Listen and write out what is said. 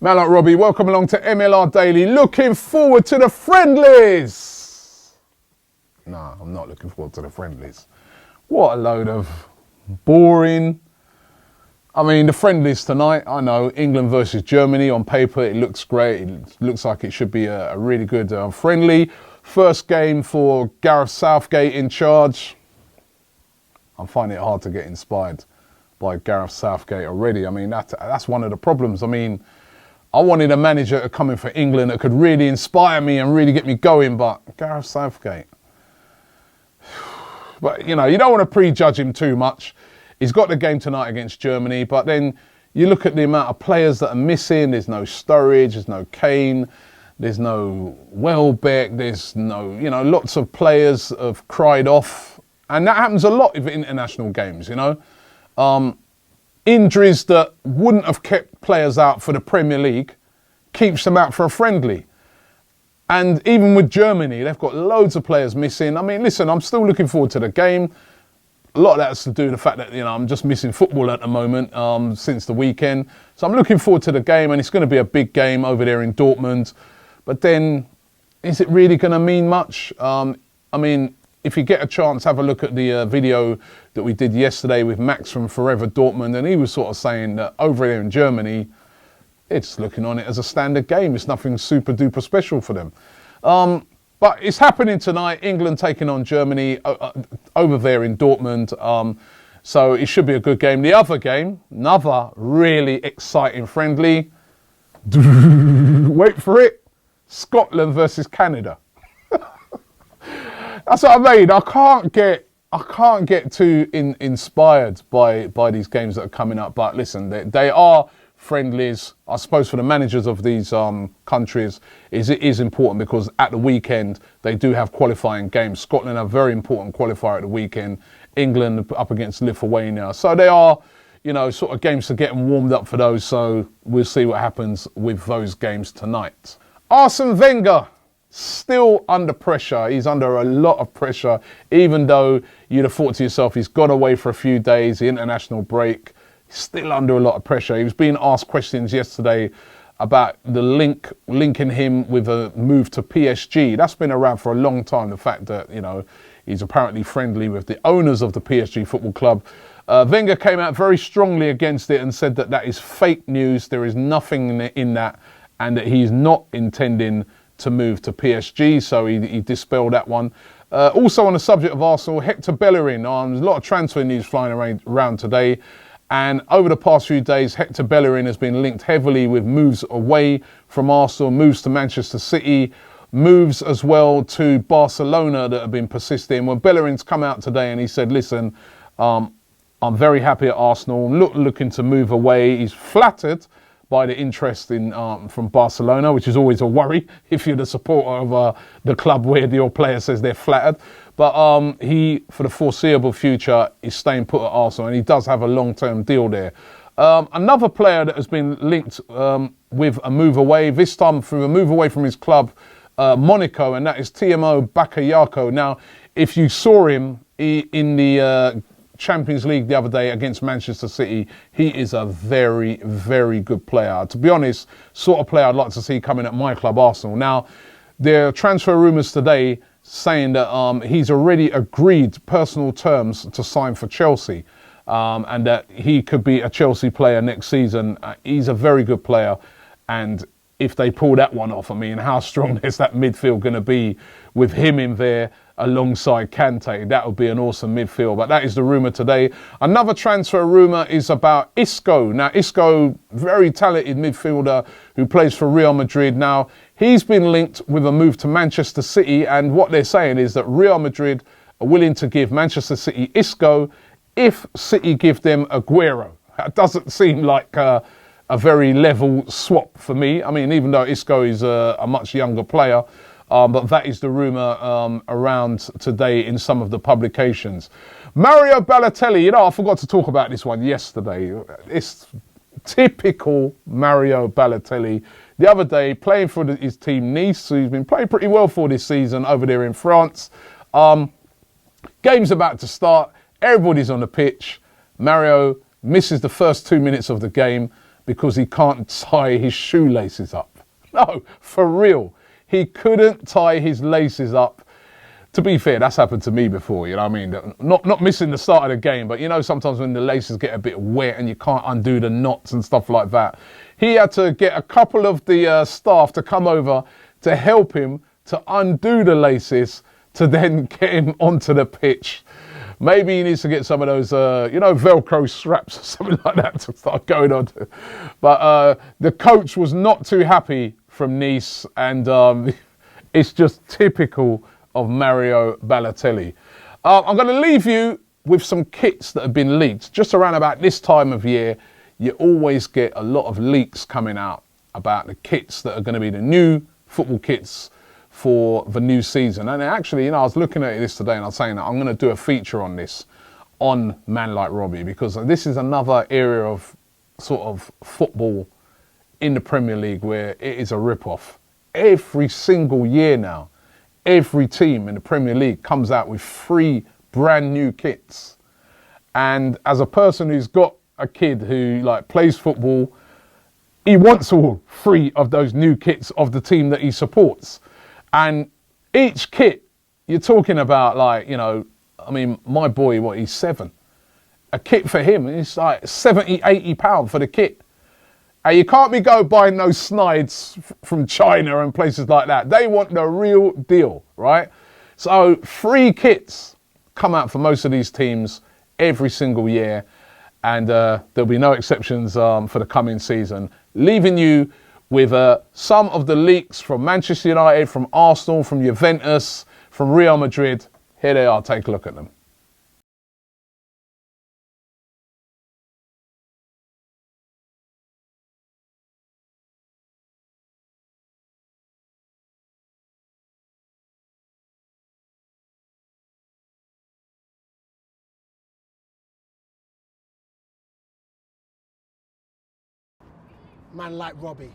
Man like Robbie, welcome along to MLR Daily. Looking forward to the Friendlies. No, I'm not looking forward to the Friendlies. What a load of boring. I mean, the Friendlies tonight, I know, England versus Germany. On paper, it looks great. It looks like it should be a really good friendly. First game for Gareth Southgate in charge. I'm finding it hard to get inspired by Gareth Southgate already. I mean, that's one of the problems. I mean, I wanted a manager to come in for England that could really inspire me and really get me going, but Gareth Southgate. But, you know, you don't want to prejudge him too much. He's got the game tonight against Germany, but then you look at the amount of players that are missing. There's no Sturridge, there's no Kane, there's no Welbeck, there's no, you know, lots of players have cried off. And that happens a lot with international games, you know. Injuries that wouldn't have kept players out for the Premier League keeps them out for a friendly. And even with Germany, they've got loads of players missing. I mean, listen, I'm still looking forward to the game. A lot of that's to do with the fact that, you know, I'm just missing football at the moment since the weekend. So I'm looking forward to the game, and it's going to be a big game over there in Dortmund. But then, is it really going to mean much? I mean, if you get a chance, have a look at the video that we did yesterday with Max from Forever Dortmund, and he was sort of saying that over there in Germany, it's looking on it as a standard game. It's nothing super duper special for them. But it's happening tonight. England taking on Germany over there in Dortmund. So it should be a good game. The other game, another really exciting friendly. Wait for it. Scotland versus Canada. That's what I mean. I can't get too inspired by these games that are coming up. But listen, they are friendlies. I suppose for the managers of these countries, it is important because at the weekend they do have qualifying games. Scotland have a very important qualifier at the weekend. England up against Lithuania. So they are, you know, sort of games to get them warmed up for those. So we'll see what happens with those games tonight. Arsene Wenger. Still under pressure. He's under a lot of pressure, even though you'd have thought to yourself he's got away for a few days, the international break. He's still under a lot of pressure. He was being asked questions yesterday about the linking him with a move to PSG. That's been around for a long time. The fact that, you know, he's apparently friendly with the owners of the PSG football club. Wenger came out very strongly against it and said that that is fake news. There is nothing in that, and that he's not intending to move to PSG, so he dispelled that one. Also on the subject of Arsenal, Hector Bellerin. There's a lot of transfer news flying around today, and over the past few days, Hector Bellerin has been linked heavily with moves away from Arsenal, moves to Manchester City, moves as well to Barcelona that have been persisting. Well, Bellerin's come out today and he said, listen, I'm very happy at Arsenal, I'm looking to move away. He's flattered by the interest from Barcelona, which is always a worry if you're the supporter of the club where your player says they're flattered. But he, for the foreseeable future, is staying put at Arsenal, and he does have a long-term deal there. Another player that has been linked with a move away, this time through a move away from his club, Monaco, and that is Tiemoue Bakayoko. Now, if you saw him in the Champions League the other day against Manchester City, he is a very, very good player. To be honest, sort of player I'd like to see coming at my club, Arsenal. Now, there are transfer rumours today saying that he's already agreed personal terms to sign for Chelsea, and that he could be a Chelsea player next season. He's a very good player, and if they pull that one off, I mean, how strong is that midfield going to be with him in there alongside Kante? That would be an awesome midfield. But that is the rumour today. Another transfer rumour is about Isco. Now, Isco, very talented midfielder who plays for Real Madrid. Now, he's been linked with a move to Manchester City, and what they're saying is that Real Madrid are willing to give Manchester City Isco if City give them Aguero. That doesn't seem like a very level swap for me. I mean, even though Isco is a much younger player, but that is the rumour around today in some of the publications. Mario Balotelli, you know, I forgot to talk about this one yesterday. It's typical Mario Balotelli. The other day, playing for his team Nice, who he's been playing pretty well for this season over there in France. Game's about to start. Everybody's on the pitch. Mario misses the first 2 minutes of the game. because he can't tie his shoelaces up. No, for real. He couldn't tie his laces up. To be fair, that's happened to me before, you know what I mean? Not missing the start of the game, but you know sometimes when the laces get a bit wet and you can't undo the knots and stuff like that. He had to get a couple of the staff to come over to help him to undo the laces to then get him onto the pitch. Maybe he needs to get some of those, Velcro straps or something like that to start going on. But the coach was not too happy from Nice, and it's just typical of Mario Balotelli. I'm going to leave you with some kits that have been leaked. Just around about this time of year, you always get a lot of leaks coming out about the kits that are going to be the new football kits for the new season. And actually, I was looking at this today and I was saying that I'm going to do a feature on this, on Man Like Robbie, because this is another area of sort of football in the Premier League where it is a rip-off. Every single year now, every team in the Premier League comes out with 3 brand new kits. And as a person who's got a kid who plays football, he wants all 3 of those new kits of the team that he supports. And each kit, you're talking about my boy, he's 7. A kit for him is like 70, 80 pounds for the kit. And you can't be buying those snides from China and places like that. They want the real deal, right? So 3 kits come out for most of these teams every single year. And there'll be no exceptions for the coming season. Leaving you with some of the leaks from Manchester United, from Arsenal, from Juventus, from Real Madrid. Here they are. Take a look at them. Man like Robbie.